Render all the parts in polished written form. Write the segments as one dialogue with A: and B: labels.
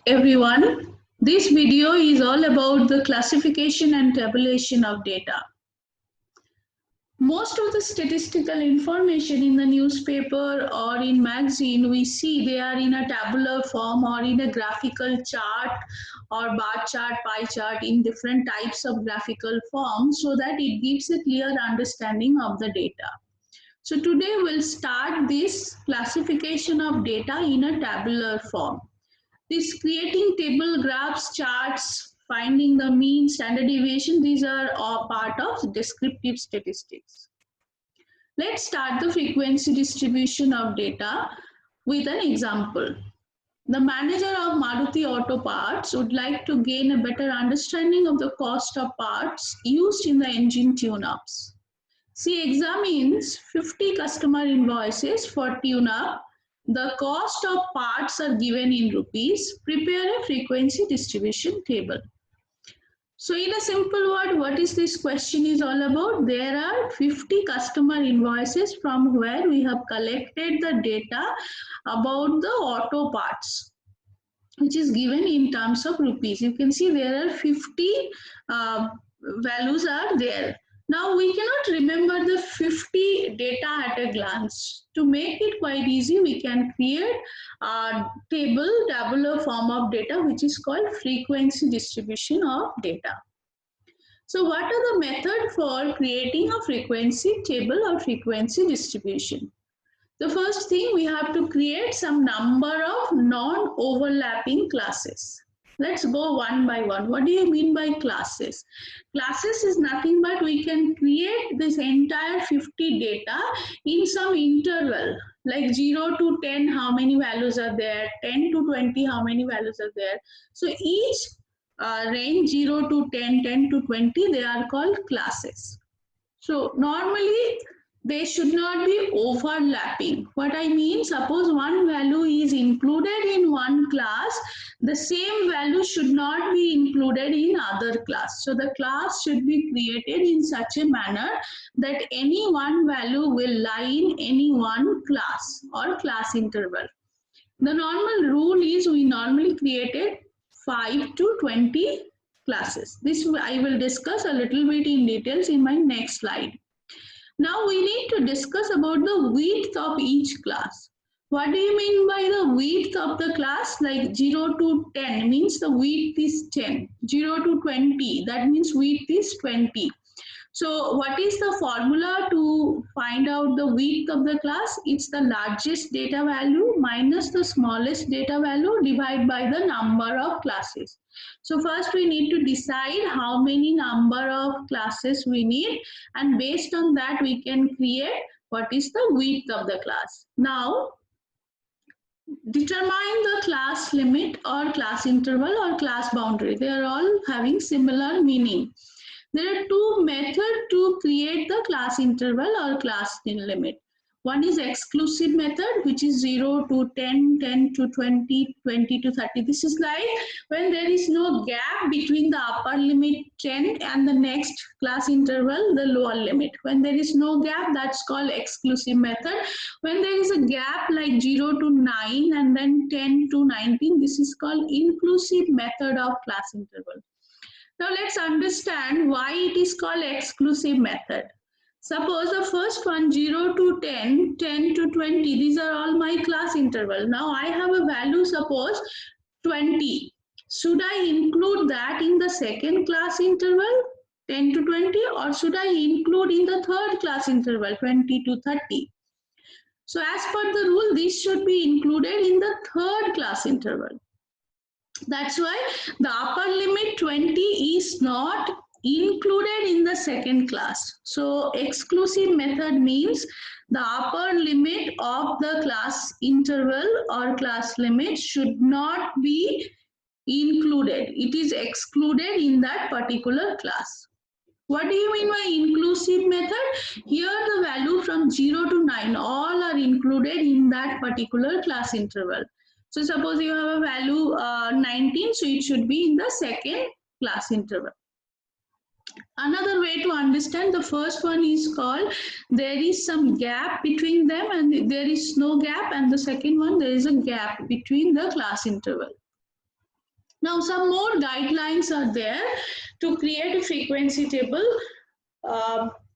A: Everyone. This video is all about the classification and tabulation of data. Most of the statistical information in the newspaper or in magazine we see they are in a tabular form or in a graphical chart or bar chart, pie chart in different types of graphical forms so that it gives a clear understanding of the data. So today we'll start this classification of data in a tabular form. This creating table, graphs, charts, finding the mean, standard deviation, these are all part of descriptive statistics. Let's start the frequency distribution of data with an example. The manager of Maruti Auto Parts would like to gain a better understanding of the cost of parts used in the engine tune-ups. She examines 50 customer invoices for tune-up. The cost of parts are given in rupees. Prepare a frequency distribution table. So in a simple word, what is this question is all about? There are 50 customer invoices from where we have collected the data about the auto parts, which is given in terms of rupees. You can see there are 50 values are there. Now we cannot remember the 50 data at a glance. To make it quite easy, we can create a table, tabular form of data, which is called frequency distribution of data. So what are the methods for creating a frequency table or frequency distribution? The first thing, we have to create some number of non-overlapping classes. Let's go one by one. What do you mean by classes? Classes is nothing but we can create this entire 50 data in some interval, like 0 to 10, how many values are there, 10 to 20, how many values are there. So each range 0 to 10, 10 to 20, they are called classes. So normally they should not be overlapping. What I mean, suppose one value is included in one class, the same value should not be included in other class. So the class should be created in such a manner that any one value will lie in any one class or class interval. The normal rule is we normally created 5 to 20 classes. This I will discuss a little bit in details in my next slide. Now we need to discuss about the width of each class. What do you mean by the width of the class? Like 0 to 10 means the width is 10. 0 to 20, that means width is 20. So what is the formula to find out the width of the class? It's the largest data value minus the smallest data value divided by the number of classes. So first we need to decide how many number of classes we need, and based on that we can create what is the width of the class. Now determine the class limit or class interval or class boundary. They are all having similar meaning. There are two methods to create the class interval or class limit. One is exclusive method, which is 0 to 10, 10 to 20, 20 to 30. This is like when there is no gap between the upper limit 10 and the next class interval, the lower limit. When there is no gap, that's called exclusive method. When there is a gap like 0 to 9 and then 10 to 19, this is called inclusive method of class interval. Now let's understand why it is called exclusive method. Suppose the first one 0 to 10, 10 to 20, these are all my class interval. Now I have a value, suppose 20. Should I include that in the second class interval 10 to 20, or should I include in the third class interval 20 to 30? So as per the rule, this should be included in the third class interval. That's why the upper limit 20 is not included in the second class. So exclusive method means the upper limit of the class interval or class limit should not be included. It is excluded in that particular class. What do you mean by inclusive method? Here the value from 0 to 9 all are included in that particular class interval. So suppose you have a value 19, so it should be in the second class interval. Another way to understand the first one is called there is some gap between them and there is no gap, and the second one there is a gap between the class interval. Now some more guidelines are there to create a frequency table.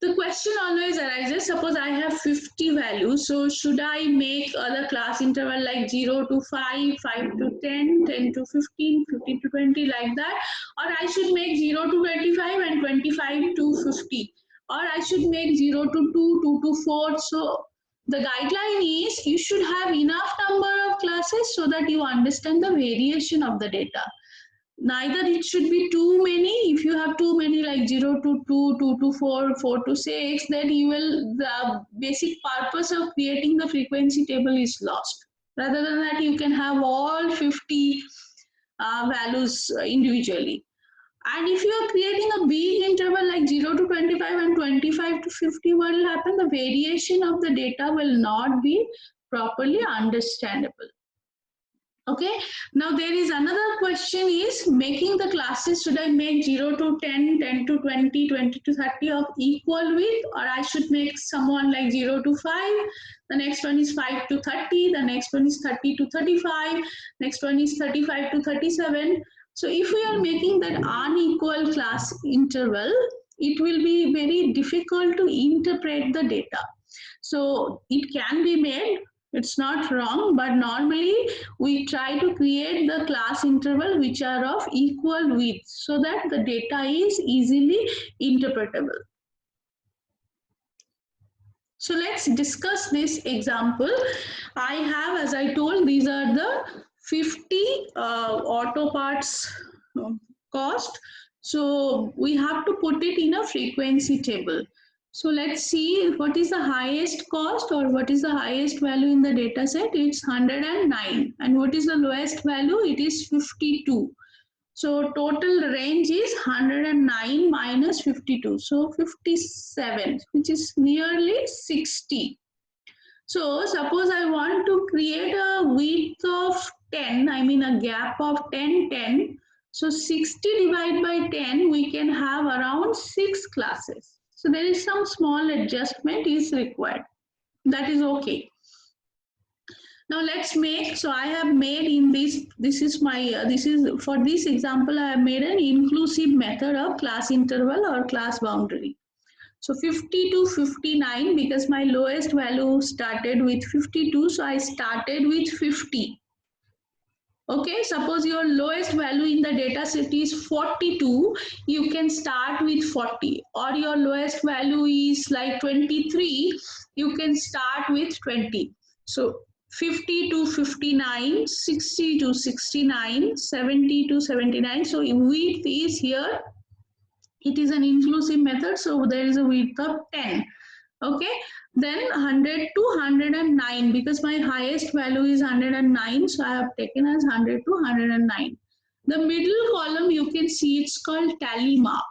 A: The question always arises, suppose I have 50 values, so should I make other class interval like 0 to 5, 5 to 10, 10 to 15, 15 to 20 like that, or I should make 0 to 25 and 25 to 50, or I should make 0 to 2, 2 to 4. So the guideline is you should have enough number of classes so that you understand the variation of the data. Neither it should be too many. If you have too many like 0 to 2, 2 to 4, 4 to 6, then you will, the basic purpose of creating the frequency table is lost. Rather than that, you can have all 50 values individually. And if you are creating a big interval like 0 to 25 and 25 to 50, what will happen? The variation of the data will not be properly understandable. Okay, now there is another question is making the classes, should I make 0 to 10, 10 to 20, 20 to 30 of equal width, or I should make someone like 0 to 5, the next one is 5 to 30, the next one is 30 to 35, next one is 35 to 37. So if we are making that unequal class interval, it will be very difficult to interpret the data. So it can be made, it's not wrong, but normally we try to create the class interval which are of equal width so that the data is easily interpretable. So let's discuss this example. I have, as I told, these are the 50 auto parts cost. So we have to put it in a frequency table. So let's see what is the highest cost or what is the highest value in the data set. It's 109. And what is the lowest value? It is 52. So total range is 109 minus 52. So 57, which is nearly 60. So suppose I want to create a width of 10, I mean a gap of 10, 10. So 60 divided by 10, we can have around 6 classes. So there is some small adjustment is required. That is okay. Now let's make, so I have made in this is my, this is for this example, I have made an inclusive method of class interval or class boundary. So 50 to 59, because my lowest value started with 52, so I started with 50. Okay, suppose your lowest value in the data set is 42, you can start with 40, or your lowest value is like 23, you can start with 20. So 50 to 59, 60 to 69, 70 to 79. So width is here, it is an inclusive method, so there is a width of 10. Okay, then 100 to 109, because my highest value is 109, so I have taken as 100 to 109. The middle column you can see, it's called tally mark.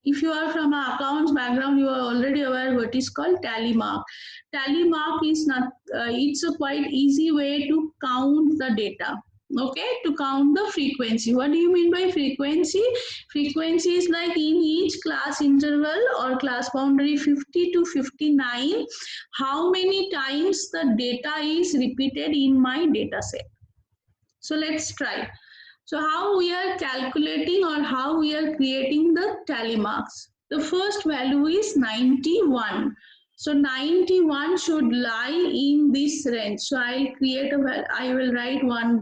A: If you are from an accounts background, you are already aware what is called tally mark. Tally mark is not, it's a quite easy way to count the data. Okay, to count the frequency. What do you mean by frequency? Frequency is like in each class interval or class boundary 50 to 59, how many times the data is repeated in my data set. So let's try. So how we are calculating or how we are creating the tally marks. The first value is 91. So 91 should lie in this range. So I'll create I will write one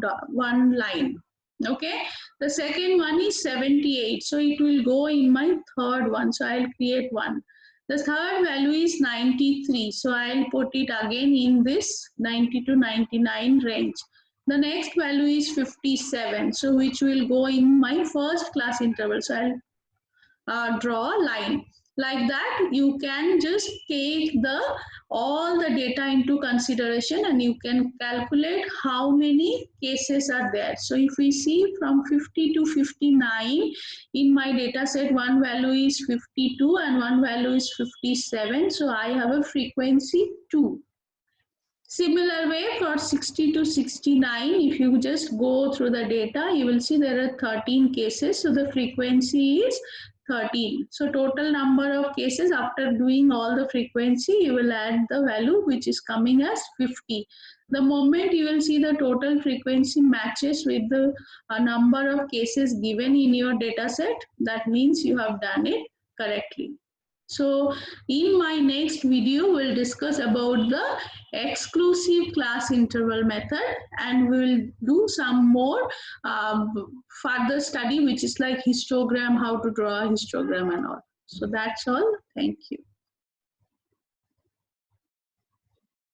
A: line. Okay. The second one is 78. So it will go in my third one. So I'll create one. The third value is 93. So I'll put it again in this 90 to 99 range. The next value is 57, so which will go in my first class interval. So I'll draw a line. Like that, you can just take all the data into consideration and you can calculate how many cases are there. So if we see from 50 to 59, in my data set, one value is 52 and one value is 57. So I have a frequency 2. Similar way for 60 to 69, if you just go through the data, you will see there are 13 cases. So the frequency is 13. So total number of cases after doing all the frequency, you will add the value which is coming as 50. The moment you will see the total frequency matches with the number of cases given in your data set, that means you have done it correctly. So in my next video, we'll discuss about the exclusive class interval method, and we will do some more further study, which is like histogram, how to draw a histogram and all. So that's all. Thank you.